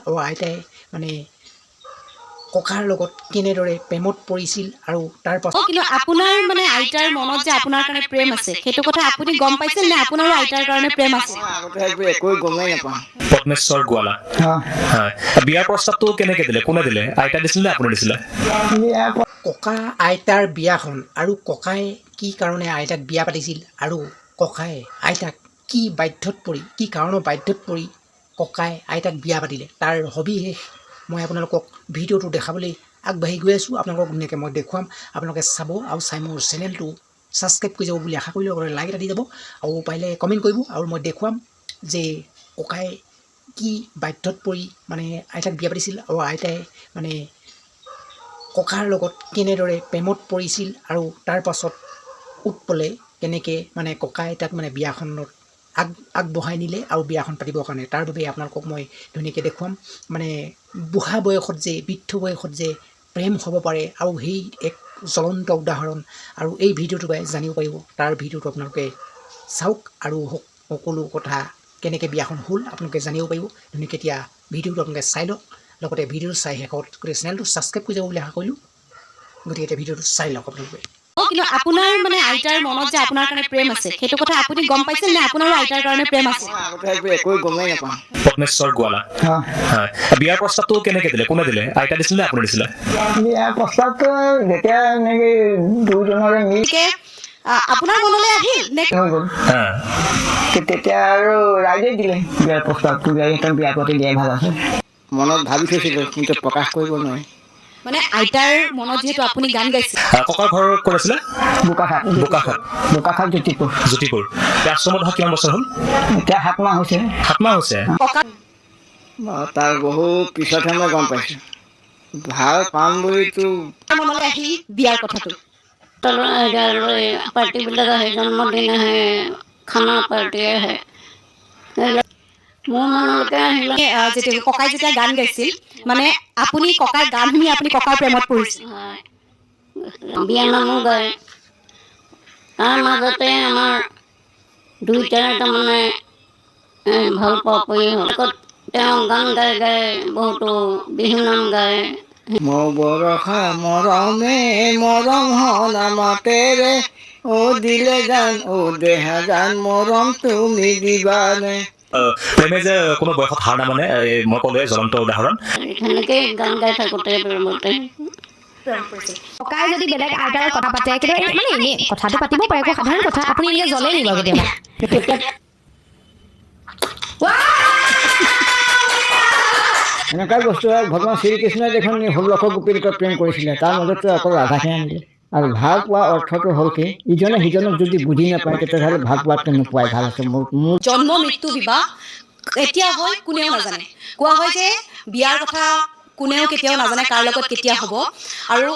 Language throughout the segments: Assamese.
আৰু আইতাই মানে ককাৰ লগত কেনেদৰে প্ৰেমত পৰিছিল আৰু তাৰ পাছত কিন্তু আপোনাৰ মানে আইতাৰ মনত যে আপোনাৰ কাৰণে প্ৰেম আছে সেইটো কথা আপুনি গম পাইছিল নে আপোনাৰো আইতাৰ কাৰণে প্ৰেম আছে? আগতে এইবোৰ একোৱে গমেই নাপাওঁ। পদ্মেশ্বৰ গোৱালা হয় বিয়াৰ প্ৰস্তাৱটো কেনেকৈ দিলে কোনে দিলে আইতা দিছিল নে আপুনি দিছিলে? ককা আইতাৰ বিয়াখন আৰু ককাই কি কাৰণে আইতাক বিয়া পাতিছিল আৰু ককাই আইতাক কি বাধ্যত পৰি কি কাৰণৰ বাধ্যত পৰি ককাই আইতাক বিয়া পাতিলে তাৰ সবিশেষ মই আপোনালোকক ভিডিঅ'টো দেখাবলৈ আগবাঢ়ি গৈ আছোঁ। আপোনালোকক ধুনীয়াকৈ মই দেখুৱাম, আপোনালোকে চাব আৰু চাই মোৰ চেনেলটো ছাবস্ক্ৰাইব কৰি যাব বুলি আশা কৰিলোঁ। লাইক এটা দি যাব আৰু পাৰিলে কমেণ্ট কৰিব আৰু মই দেখুৱাম যে ককাই কি বাধ্যত পৰি মানে আইতাক বিয়া পাতিছিল আৰু আইতাই মানে ককাৰ লগত কেনেদৰে প্ৰেমত পৰিছিল আৰু তাৰ পাছত উৎপলে কেনেকৈ মানে ককা আইতাক মানে বিয়াখনত আগবঢ়াই নিলে আৰু বিয়াখন পাতিবৰ কাৰণে। তাৰ বাবে আপোনালোকক মই ধুনীয়াকৈ দেখুৱাম মানে বুঢ়া বয়সত যে বৃদ্ধ বয়সত যে প্ৰেম হ'ব পাৰে আৰু সেই এক জ্বলন্ত উদাহৰণ আৰু এই ভিডিঅ'টো পাই জানিব পাৰিব। তাৰ ভিডিঅ'টো আপোনালোকে চাওক আৰু সকলো কথা কেনেকৈ বিয়াখন হ'ল আপোনালোকে জানিব পাৰিব। ধুনীয়াকৈ এতিয়া ভিডিঅ'টো আপোনালোকে চাই লওক, লগতে ভিডিঅ'টো চাই শেষত গোটেই চেনেলটো ছাবস্ক্ৰাইব কৰি যাব বুলি আশা কৰিলোঁ। গতিকে এতিয়া ভিডিঅ'টো চাই লওক আপোনালোকে। কিন্তু আপোনাৰ মানে আইতাৰ মনত যে আপোনাৰ কাৰণে প্ৰেম আছে সেইটো কথা আপুনি গম পাইছিল নে আপোনাৰো আইতাৰ কাৰণে প্ৰেম আছে? আগতে এইবোৰ একোৱে গমেই নাপাওঁ। পদ্মেশ্বৰ গোৱালা হয় বিয়াৰ প্ৰস্তাৱটো কেনেকৈ দিলে কোনে দিলে আইতা দিছিল নে আপুনি দিছিলে? বিয়াৰ প্ৰস্তাৱটো যেতিয়া এনেকৈ দুজনৰে মিল আপোনাৰ মনলৈ আহিল নে হৈ গ'ল তেতিয়া আৰু ৰাইজে দিলে বিয়াৰ প্ৰস্তাৱটো বিয়া পাতি দিয়াই ভাল আছে। মনত ভাবি থৈছিলোঁ কিন্তু প্ৰকাশ কৰিব নোৱাৰি। মানে আইতাৰ মনত যিহেতু আপুনি গান গাইছিল। ককাৰ ঘৰ ক'ত আছিলে? বোকাখাত জ্যোতিপুৰ এতিয়া আশ্ৰমত অহা কিমান বছৰ হ'ল? এতিয়া 7 মাহ হৈছে। 7 মাহ হৈছে। তাৰ বহু পিছতহে মই গম পাইছোঁ। ভাল পাম বুলিতো মনলৈ আহিল বিয়াৰ কথাটো? পাৰ্টিবিলাক আহে, জন্মদিন আহে, খানা পাৰ্টি আহে, মোৰ মনলৈকে আহিলে যেতিয়া ককাই যেতিয়া গান গাইছিল মানে আপুনি ককাৰ গান শুনি আপুনি ককাৰ প্ৰেমত পৰিছিল? বিয়া নামো গায়। তাৰ মাজতে আমাৰ দুইটাৰ তাৰমানে ভাল পোৱা পৰি হ'ল। তেওঁ গান গাই গাই বহুতো বিহু নাম গায়। মোৰ বৰষা মৰমে মৰম হ'ল আমাতেৰে অ দিলে গান অ দেহা গান মৰম তুমি দিবানে। প্ৰেমে যে কোনো বয়সত হাৰ নামানে মই ক'লোৱে জ্বলন্ত উদাহৰণ। সেনেকেই গান গাই থাকোঁতে প্ৰেমতে ককাই যদি বেলেগ আইতাৰ কথা পাতে কিন্তু মানে এনেই কথাটো পাতিব পাৰে একো সাধাৰণ কথা আপুনি এনেকৈ জ্বলে নি বাৰু কেতিয়াবা? এনেকুৱা বস্তু ভগৱান শ্ৰীকৃষ্ণই দেখোন 16 গোপীৰ লগত প্ৰেম কৰিছিলে, তাৰ মাজতো অকল ৰাধাকে আনিলে। আৰু ভাল পোৱা অৰ্থটো হ'ল কি ইজনে সিজনক যদি বুজি নাপায় তেতিয়াহ'লে ভাল পোৱাটো নোপোৱাই ভাল আছে। মোৰ জন্ম মৃত্যু বিবাহ কেতিয়া হয় কোনেও নাজানে। কোৱা হয় যে বিয়াৰ কথা কোনেও কেতিয়াও নাজানে কাৰ লগত কেতিয়া হ'ব আৰু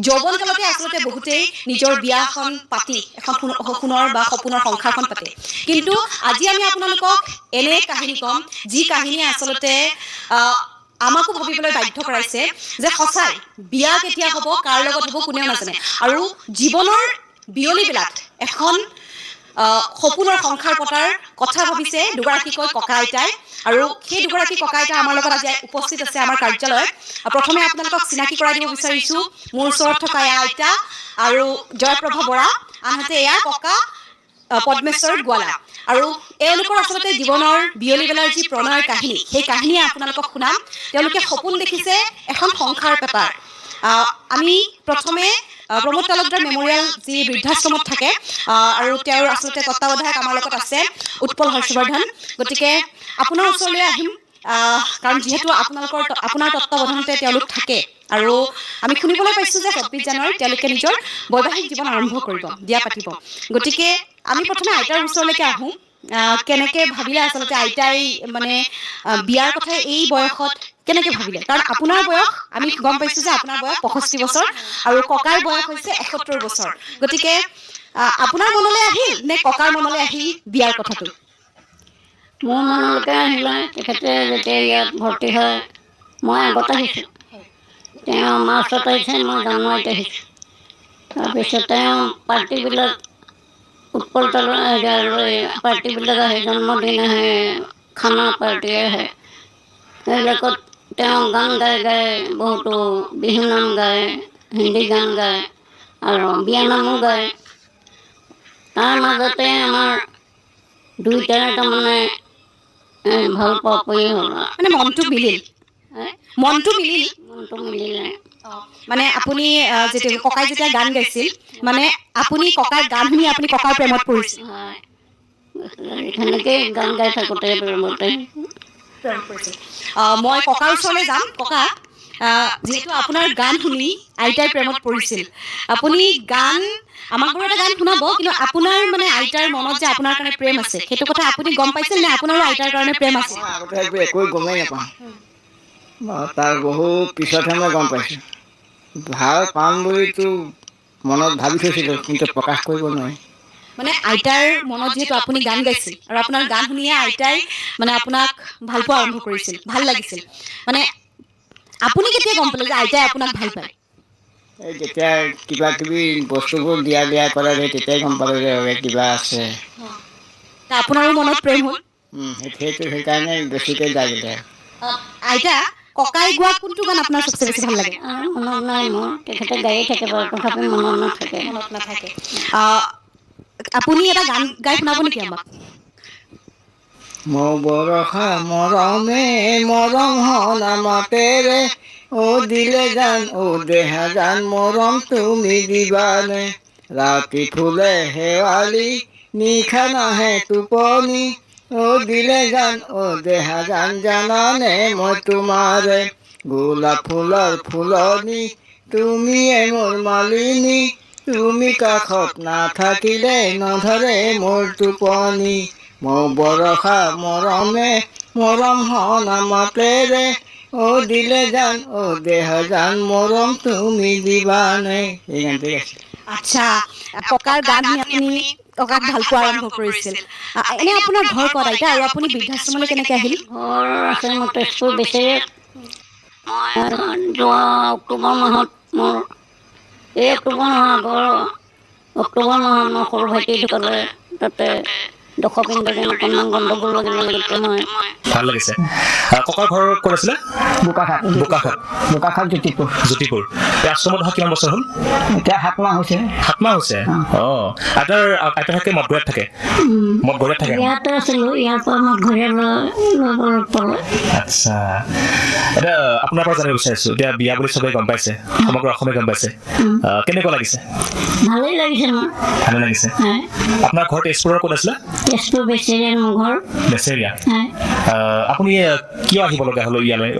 যৌৱন কালতে আচলতে বহুতেই নিজৰ বিয়াখন পাতি এখন সোণৰ বা সপোনৰ সংসাৰখন পাতে। কিন্তু আজি আমি আপোনালোকক এনে কাহিনী ক'ম যি কাহিনীয়ে আচলতে আমাকো ভাবিবলৈ বাধ্য কৰাইছে যে সঁচাই বিয়া কেতিয়া হ'ব কাৰ লগত হ'ব কোনেও নাজানে আৰু জীৱনৰ বিয়লিবিলাক এখন সপোনৰ সংসাৰ পতাৰ কথা ভাবিছে দুগৰাকীকৈ ককা আইতাই আৰু সেই দুগৰাকী ককা আইতা আমাৰ লগত আজি উপস্থিত আছে আমাৰ কাৰ্যালয়ত। প্ৰথমে আপোনালোকক চিনাকি কৰাই দিব বিচাৰিছোঁ মোৰ ওচৰত থকা এয়া আইতা আৰু জয়প্ৰভা বৰা, আনহাতে এয়া ককা পদ্মেশ্বৰ গোৱালা আৰু এওঁলোকৰ আচলতে জীৱনৰ বিয়লিবেলাৰ যি প্ৰণয়ৰ কাহিনী সেই কাহিনীয়ে আপোনালোকক শুনাম। তেওঁলোকে সপোন দেখিছে এখন সংসাৰ পেপাৰ। আমি প্ৰথমে প্ৰমোদ তালুকদাৰ মেমৰিয়েল যি বৃদ্ধাশ্ৰমত থাকে আৰু তেওঁৰ আচলতে তত্ত্বাৱধায়ক আমাৰ লগত আছে উৎপল হৰ্ষবৰ্ধন। গতিকে আপোনাৰ ওচৰলৈ আহিম কাৰণ যিহেতু আপোনাৰ তত্ত্বাৱধানতে তেওঁলোক থাকে আৰু আমি শুনিবলৈ পাইছোঁ যে 26 জানুৱাৰীত তেওঁলোকে নিজৰ বৈবাহিক জীৱন আৰম্ভ কৰিব, বিয়া পাতিব। গতিকে আমি প্ৰথমে আইতাৰ ওচৰলৈকে আহোঁ। কেনেকৈ ভাবিলে আচলতে আইতাই মানে বিয়াৰ কথা এই বয়সত কেনেকৈ ভাবিলে? কাৰণ আপোনাৰ বয়স আমি গম পাইছোঁ যে আপোনাৰ বয়স 65 বছৰ আৰু ককাৰ বয়স হৈছে 71 বছৰ। গতিকে আপোনাৰ মনলৈ আহিল নে ককাৰ মনলৈ আহিল বিয়াৰ কথাটো? মোৰ মনলৈকে আহিলে। তেখেতে যেতিয়া ইয়াত ভৰ্তি হয় মই আগত আহিছোঁ। তেওঁ মাৰ্চত আহিছে, মই জানুৱাৰীত আহিছোঁ। তাৰপিছত তেওঁ পাৰ্টিবিলাক উৎপল পাৰ্টিবিলাক আহে, জন্মদিন আহে, খানা পাৰ্টি আহে, সেইবিলাকত তেওঁ গান গাই গাই বহুতো বিহুনাম গায়, হিন্দী গান গায় আৰু বিয়ানামো গায়। তাৰ মাজতে আমাৰ দুইটাৰে তাৰমানে ভাল পোৱা পৰি হ'ল আৰু। মানে মনটো মিলিল, মনটো মিলিল। মনটো মিলিলে। মানে আপুনি যেতিয়া ককাই যেতিয়া গান গাইছিল, মানে আপুনি ককাৰ গান শুনি আপুনি ককাৰ প্ৰেমত পৰিছিল। হয়, সেনেকেই গান গাই থাকোঁতে প্ৰেমতে। মই ককাৰ ওচৰলৈ যাম। ককা, যিহেতু আপোনাৰ গান শুনি আইতাৰ প্ৰেমত পৰিছিল, আপুনি গান আমাক বাৰু এটা গান শুনাব, কিন্তু আপোনাৰ মানে আইতাৰ মনত যে আপোনাৰ কাৰণে প্ৰেম আছে, সেইটো কথা আপুনি গম পাইছিল নে আপোনাৰো আইতাৰ কাৰণে প্ৰেম আছিল? মই আগতে এইবোৰ একোৱে গমেই নাপাওঁ। তাৰ বহু পিছতহে মই গম পাইছোঁ। ভাল পাম বুলিতো মনত ভাবি থৈছিলোঁ, কিন্তু প্ৰকাশ কৰিব নোৱাৰি। মানে আইতাৰ মনত যিহেতু আপুনি গান গাইছিল আৰু আপোনাৰ গান শুনিয়ে আইতাই মানে আপোনাক ভাল পোৱা আৰম্ভ কৰিছিল, ভাল লাগিছিল, মানে আপুনি কেতিয়া গম পালে যে আইতাই আপোনাক ভাল পায়? এই যেতিয়া কিবা কিবি বস্তুবোৰ দিয়া কৰে তেতিয়াই গম পালোঁ যে কিবা আছে। আপোনাৰো মনত প্ৰেম হ'ল? সেইকাৰণে বেছিকৈ জাগিলে। আইতা, ককাই গোৱা কোনটো গান আপোনাৰ চবচে বেছি ভাল লাগে? আৰু মনত নাই মোৰ, তেখেতে গায়ে থাকে বাৰু, তথাপি মনত নাথাকে। মনত নাথাকে। আপুনি এটা গান গাই শুনাব নেকি আমাক? মোৰ বৰষা মৰমে মৰম হল মাতেৰে, ও দিলে জান ও দেহা জান মৰম তুমি দিবানে, ৰাতি ফুলে শেৱালি নিশা নাহে টোপনি, ও দিলে জান ও দেহা জান জানানে মই তোমাৰে, গোলাপ ফুলৰ ফুলনি তুমিয়ে মোৰ মালিনী, তুমি কাষত নাথাকিলে নধৰে মোৰ টোপনি, মোৰ বৰষা মৰমে মৰম হল মাতেৰে, ও দিলে জান ও দেহা জান মৰম তুমি দিবানে। এই গানটো গাইছিল। আচ্ছা, ককাৰ গান শুনি আপুনি ককাক ভাল পোৱা আৰম্ভ কৰিছিল। এনে আপোনাৰ ঘৰ ক'ত আইতা, আৰু আপুনি বৃদ্ধাশ্ৰমলৈ কেনেকৈ আহিল? ঘৰ আছে মোৰ তেজপুৰ বেচেৰিয়াত। মই যোৱা অক্টোবৰ মাহত মোৰ অক্টোবৰ মাহত মোৰ সৰু ভাইটি ঢুকালে। তাতে দশপিণ্ডৰ দিন অকণমান গণ্ডগোল লাগিলে মই। ভাল লাগিছে। ককাৰ ঘৰ ক'ত আছিলে? বোকাখাট জ্যোতিপুৰ। জ্যোতিপুৰ। এই আশ্ৰমত অহা কিমান বছৰ হ'ল? এতিয়া 7 মাহ হৈছে। 7 মাহ হৈছে? অঁ, আইতা থাকে মঠঘৰীয়াত থাকে? মঠঘৰীয়াত থাকে? ইয়াতে আছিলোঁ, ইয়াৰ পৰা মই ঘূৰাই লৈ পালোঁ। আচ্ছা, এতিয়া আপোনাৰ পৰা জানিব বিচাৰিছোঁ, এতিয়া বিয়া বুলি চবেই গম পাইছে, সমগ্ৰ অসমে গম পাইছে, কেনেকুৱা লাগিছে? ভালেই লাগিছে মোৰ। ভালে লাগিছে। হয়, আপোনাৰ ঘৰ তেজপুৰৰ ক'ত আছিলে? তেজপুৰ বেচেৰিয়াত মোৰ ঘৰ। বেচেৰিয়া। হয়, আপুনি কিয় আহিব লগা হ'ল ইয়ালৈ?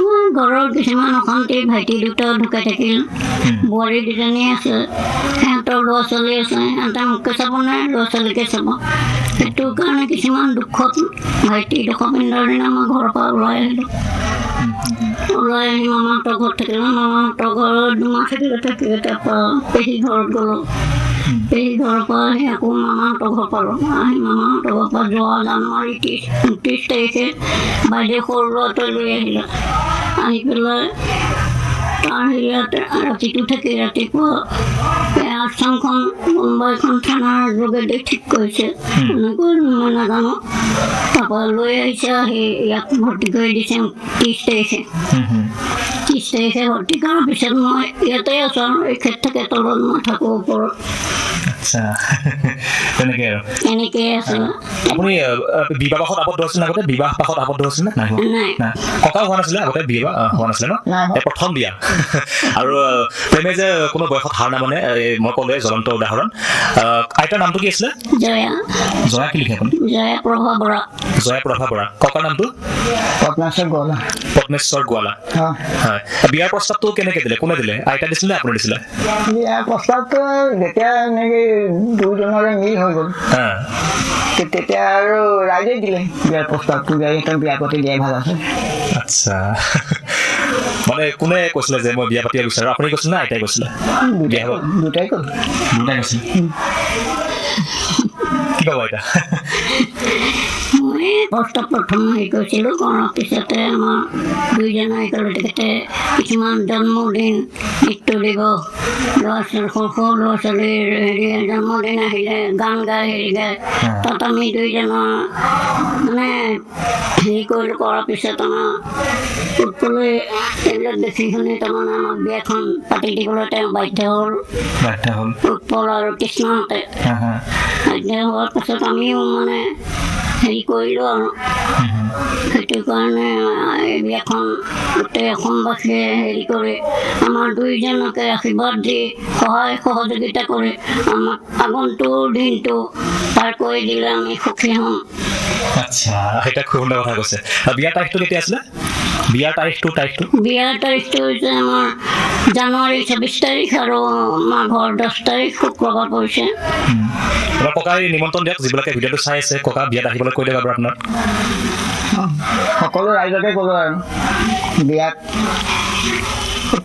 মোৰ ঘৰৰ কিছুমান অশান্তি, ভাইটি দুটা ঢুকাই থাকিল, বোৱাৰী দুজনী আছে, সিহঁতৰ ল'ৰা ছোৱালী আছে, সিহঁতে মোকে চাব নাই, ল'ৰা ছোৱালীকে চাব। সেইটো কাৰণে কিছুমান দুখত ভাইটি দশপিণ্ডৰ দিনা মই ঘৰৰ পৰা ওলাই আহিলোঁ। ওলাই আহি মামাহঁতৰ ঘৰত থাকিলোঁ। মামাহঁতৰ ঘৰত 2 মাহ থাকিলে তাৰপৰা পেহী ঘৰত গ'লোঁ। পেহী ঘৰৰ পৰা আহি আকৌ মামাহঁতৰ ঘৰ পালোঁ। আহি মামাহঁতৰ ঘৰৰ পৰা যোৱা জানুৱাৰী 30 তাৰিখে বাইদেউ সৰু ল'ৰাটোৱে লৈ আহিলে। আহি পেলাই তাৰ হেৰিয়াত ৰাতিটো থাকি ৰাতিপুৱা আসামখন কোনোবা এখন থানাৰ যোগেদি ঠিক কৰিছে, এনেকৈ মই নাজানো। তাৰপৰা লৈ আহিছে, আহি ইয়াত ভৰ্তি কৰি দিছে 30 তাৰিখে। 30 তাৰিখে ভৰ্তি কৰাৰ পিছত মই ইয়াতে আছোঁ আৰু এখেত থাকে তলত, মই থাকোঁ ওপৰত। আচ্ছা, তেনেকৈ আৰু এনেকৈ আছে। আপুনি বিবাহত আবদ্ধ হৈছিল আগতে? বিবাহপাশত আবদ্ধ হৈছিল নে নাই? নাই, ককা হোৱা নাছিলে আগতে? বিবাহ হোৱা নাছিলে ন? প্ৰথম বিয়া। আৰু প্ৰেমে যে কোনো বয়সত হাৰ নামানে, মই ক'লোৱে জ্বলন্ত উদাহৰণ। আইতাৰ নামটো কি আছিলে? জয়া। জয়া কি লিখে আপুনি? জয়াপ্ৰভা বৰা। জয়াপ্ৰভা বৰা। ককাৰ নামটো? পদ্মেশ্বৰ গোৱালা। হয়। বিয়াৰ প্ৰস্তাৱটো কেনেকৈ দিলে, কোনে দিলে? আইতা দিছিলে নে আপুনি দিছিলে? বিয়াৰ প্ৰস্তাৱটো যেতিয়া এনেকৈ দুয়োজনৰে মিল হৈ গ'ল, তেতিয়া আৰু ৰাইজে দিলে বিয়াৰ প্ৰস্তাৱটো, সিহঁতক বিয়া পাতি দিয়াই ভাল আছে। আচ্ছা, মানে কোনে কৈছিলে যে মই বিয়া পাতিব বিচাৰোঁ? আপুনি কৈছিলে নে আইতাই কৈছিলে? দুটাই ক'ল। দুটাই কৈছিলে। কি ক'ব আইতা? মই প্ৰথম হেৰি কৰিছিলোঁ কৰাৰ পিছতে আমাৰ দুইজনে একেলগে তেখেতে কিছুমান জন্মদিন মৃত্যু দিৱস সৰু সৰু ল'ৰা ছোৱালীৰ হেৰি জন্মদিন আহিলে গান গাই হেৰি গায় তাত আমি দুইজনৰ মানে হেৰি কৰিলোঁ কৰাৰ পিছত আমাৰ উৎপলে এইবিলাক দেখি শুনি তাৰমানে আমাক বিয়াখন পাতি দিবলৈ তেওঁ বাধ্য হ'ল উৎপল আৰু কৃষ্ণহঁতে বাধ্য হোৱাৰ পাছত আমিও মানে হেৰি কৰিলোঁ আৰু সেইটো কাৰণে এই বিয়াখন গোটেই অসমবাসীয়ে হেৰি কৰি আমাৰ দুইজনকে আশীৰ্বাদ দি সহায় সহযোগিতা কৰি আমাক আগন্তুক দিনটো পাৰ কৰি দিলে আমি সুখী হ'ম। আচ্ছা এটা খুব সুন্দৰ কথা কৈছে বিয়াৰ তাৰিখটো কেতিয়া আছিলে বিয়াৰ তাৰিখটো হৈছে আমাৰ জানুৱাৰী 26 তাৰিখ আৰু মাঘৰ 10 তাৰিখ শুক্ৰবাৰ পৰিছে। আপোনাৰ ককাই নিমন্ত্ৰণ দিয়ক যিবিলাকে ভিডিঅ'টো চাই আছে ককা বিয়াত আহিবলৈ কৈ দিয়ক আপোনাৰ সকলো ৰাইজকে ক'ব আৰু বিয়াত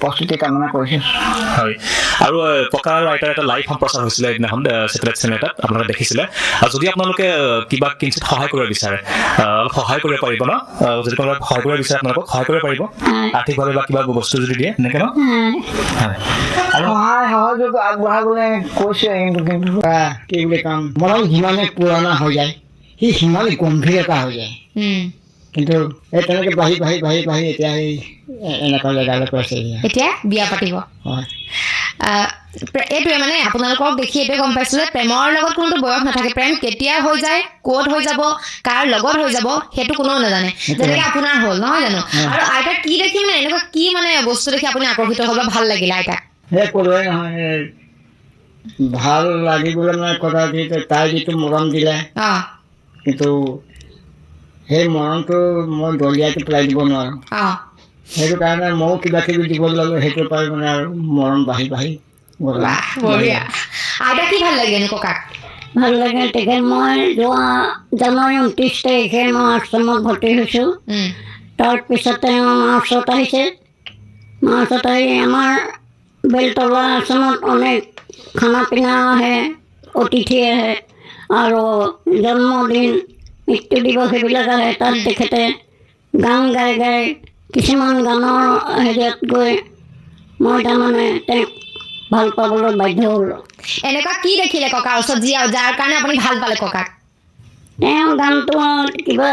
প্ৰস্তুতি কামনা কৰিছোঁ। হয় আৰু ককা আৰু আইতাৰ এটা লাইভ সম্প্ৰচাৰ হৈছিলে এদিনাখন ছেটেলাইট চেনেল এটাত আপোনালোকে দেখিছিলে আৰু যদি আপোনালোকে কিবা কিঞ্চিত সহায় কৰিব বিচাৰে অলপ সহায় কৰিব পাৰিব ন যদি কোনোবাই সহায় কৰিব বিচাৰে আপোনালোকক সহায় কৰিব পাৰিব আৰ্থিকভাৱে বা কিবা বস্তু যদি দিয়ে এনেকৈ ন আৰু সহায় সহযোগ আগবঢ়াবলৈ কৈছে কিন্তু কি বুলি কাম মৰম যিমানে পুৰণা হৈ যায় সি সিমানে গম্ভীৰ এটা হৈ যায় কিন্তু এই তেনেকৈ বাঢ়ি এতিয়া এই এনেকুৱা জেগালৈ পাইছে এতিয়া বিয়া পাতিব হয় এইটোৱে মানে আপোনালোকক দেখি এইটোৱে গম পাইছোঁ যে প্ৰেমৰ লগত কোনোটো বয়স নাথাকে প্ৰেম কেতিয়া হৈ যায় ক'ত হৈ যাব কাৰ লগত হৈ যাব সেইটো কোনেও নাজানে যেনেকৈ আপোনাৰ হ'ল নহয় জানো আৰু আইতাক কি দেখি মানে এনেকুৱা কি মানে বস্তু দেখি আপুনি আকৰ্ষিত হ'ল বা ভাল লাগিলে আইতাক সেই ক'লোৱে নহয় ভাল লাগিবলৈ মানে কথা তাই যিটো মৰম দিলে কিন্তু সেই মৰমটো মই দলিয়াইটো পেলাই দিব নোৱাৰোঁ সেইটো কাৰণে ময়ো কিবা কিবি দিব ল'লোঁ সেইটো পাই মানে আৰু মৰম বাঢ়ি বঢ়িয়া আইতা কি ভাল লাগে ককাক ভাল লাগে তেখেত মই যোৱা জানুৱাৰী 29 তাৰিখে মই আশ্ৰমত ভৰ্তি হৈছোঁ তাৰপিছতে মাৰ্চত আহিছে মাৰ্চত আহি আমাৰ বেলতলা আশ্ৰমত অনেক খানা পিনা আহে অতিথি আহে আৰু জন্মদিন মৃত্যু দিৱস সেইবিলাক আহে তাত তেখেতে গান গাই গাই কিছুমান গানৰ হেৰিয়াত গৈ মই তাৰমানে তেওঁক ভাল পাবলৈ বাধ্য হ'লোঁ। এনেকুৱা কি দেখিলে ককাৰ ওচৰত যাৰ কাৰণে আপুনি ভাল পালে ককাক তেওঁ গানটো কিবা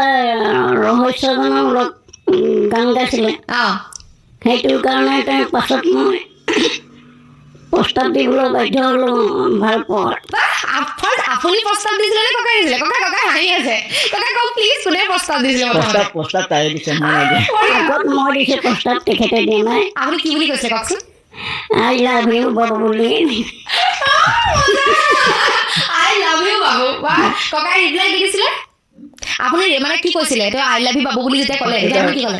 ৰহস্যজনক গান গাইছিলে সেইটোৰ কাৰণে তেওঁক পাছত মই প্ৰস্তাৱ দিবলৈ বাধ্য হ'লোঁ ভাল পোৱাৰ আপুনি প্ৰস্তাৱ দিছিলে নে ককাই দিছিলে ককাই হাঁহি আছে ককাই কওক প্লিজ কোনে প্ৰস্তাৱ দিছিলে প্ৰস্তাৱ তাই দিছে আগত মই দিছে প্ৰস্তাৱ তেখেতে দিয়া নাই আপুনি কি বুলি কৈছে কওকচোন আই লাভ ইউ বাবু বুলি আই লাভ ইউ বাবু ককাই ৰিপ্লাই কি দিছিলে আপুনি মানে কি কৈছিলে এইটো আই লাভ ইউ বাবু বুলি যেতিয়া ক'লে তেতিয়া আপুনি কি ক'লে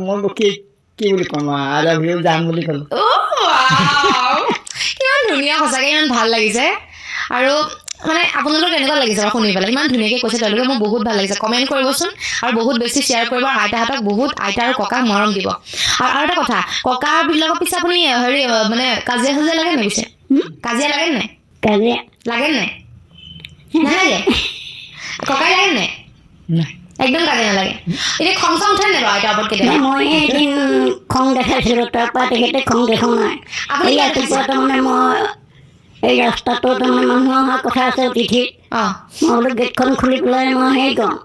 মই কি বুলি ক'ম আই লাভ ইউ যাম বুলি ক'লোঁ কিমান ধুনীয়া সঁচাকৈ ইমান ভাল লাগিছে আৰু মানে আপোনালোক কেনেকুৱা লাগিছে বাৰু শুনি পেলাই ইমান ধুনীয়াকৈ কৈছে তেওঁলোকে মোৰ বহুত ভাল লাগিছে কমেণ্ট কৰিবচোন আৰু বহুত বেছি শ্বেয়াৰ কৰিব আৰু আইতাহঁতক বহুত আইতা আৰু ককাক মৰম দিব আৰু এটা কথা ককাৰবিলাকৰ পিছে আপুনি হেৰি মানে কাজিয়া চাজিয়া লাগে নাই পিছে কাজিয়া লাগে নাই লাগে নাই নালাগে ককাই লাগে নাই একদম কাজিয়া নালাগে এতিয়া খং চং উঠে নাই বাৰু আইতাৰ ওপৰত কেতিয়াবা মই এদিন খং দেখাইছিলোঁ তাৰপৰা তেখেতে খং দেখা নাই এই ৰাতিপুৱা তাৰমানে মই এই ৰাস্তাটো তাৰমানে মানুহ অহা কথা আছে অতিথি মই বোলো গেটখন খুলি পেলাই মই হেৰি কৰোঁ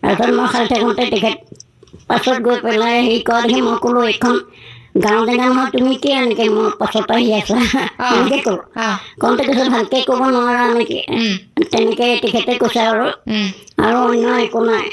তাৰপিছত মই খালি থাকোঁতে তেখেত পাছত গৈ পেলাই হেৰি কৰা দেখি মই ক'লোঁ এইখন গাঁও জেগা নহয় তুমি কি এনেকৈ মোৰ পাছত আহি আছা এনেকৈ ক'লোঁ কওঁতে কৈছে ভালকৈ ক'ব নোৱাৰা নেকি তেনেকৈ তেখেতে কৈছে আৰু অন্য একো নাই